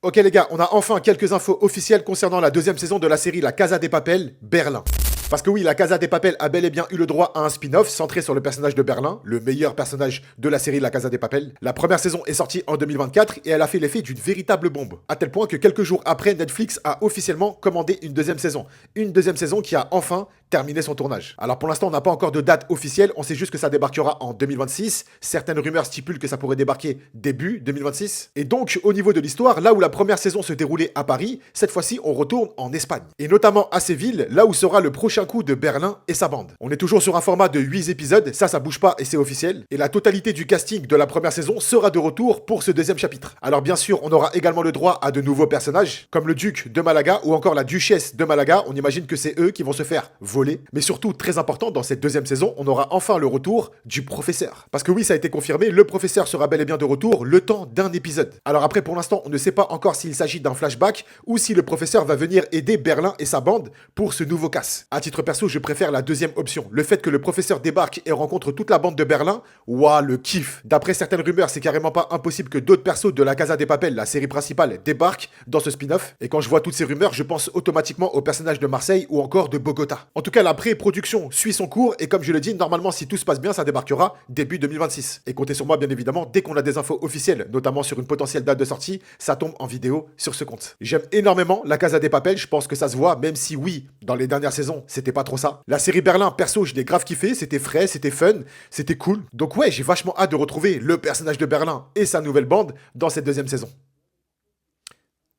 Ok les gars, on a enfin quelques infos officielles concernant la deuxième saison de la série La Casa de Papel, Berlin. Parce que oui, La Casa de Papel a bel et bien eu le droit à un spin-off centré sur le personnage de Berlin, le meilleur personnage de la série La Casa de Papel. La première saison est sortie en 2024 et elle a fait l'effet d'une véritable bombe. À tel point que quelques jours après, Netflix a officiellement commandé une deuxième saison. Une deuxième saison qui a enfin terminé son tournage. Alors pour l'instant, on n'a pas encore de date officielle, on sait juste que ça débarquera en 2026. Certaines rumeurs stipulent que ça pourrait débarquer début 2026. Et donc, au niveau de l'histoire, là où la première saison se déroulait à Paris, cette fois-ci, on retourne en Espagne. Et notamment à Séville, là où sera le prochain coup de Berlin et sa bande. On est toujours sur un format de 8 épisodes, ça bouge pas et c'est officiel. Et la totalité du casting de la première saison sera de retour pour ce deuxième chapitre. Alors bien sûr, on aura également le droit à de nouveaux personnages, comme le duc de Malaga ou encore la duchesse de Malaga. On imagine que c'est eux qui vont se faire voler. Mais surtout, très important, dans cette deuxième saison, on aura enfin le retour du professeur. Parce que oui, ça a été confirmé, le professeur sera bel et bien de retour le temps d'un épisode. Alors après, pour l'instant, on ne sait pas encore s'il s'agit d'un flashback ou si le professeur va venir aider Berlin et sa bande pour ce nouveau casse. À titre perso, je préfère la deuxième option. Le fait que le professeur débarque et rencontre toute la bande de Berlin, waouh, le kiff. D'après certaines rumeurs, c'est carrément pas impossible que d'autres persos de la Casa de Papel, la série principale, débarquent dans ce spin-off. Et quand je vois toutes ces rumeurs, je pense automatiquement aux personnages de Marseille ou encore de Bogota. En tout cas, la pré-production suit son cours et comme je le dis, normalement, si tout se passe bien, ça débarquera début 2026. Et comptez sur moi, bien évidemment, dès qu'on a des infos officielles, notamment sur une potentielle date de sortie, ça tombe en vidéo sur ce compte. J'aime énormément la Casa de Papel, je pense que ça se voit, même si oui, dans les dernières saisons, c'était pas trop ça. La série Berlin, perso, je l'ai grave kiffé, c'était frais, c'était fun, c'était cool. Donc ouais, j'ai vachement hâte de retrouver le personnage de Berlin et sa nouvelle bande dans cette deuxième saison.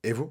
Et vous ?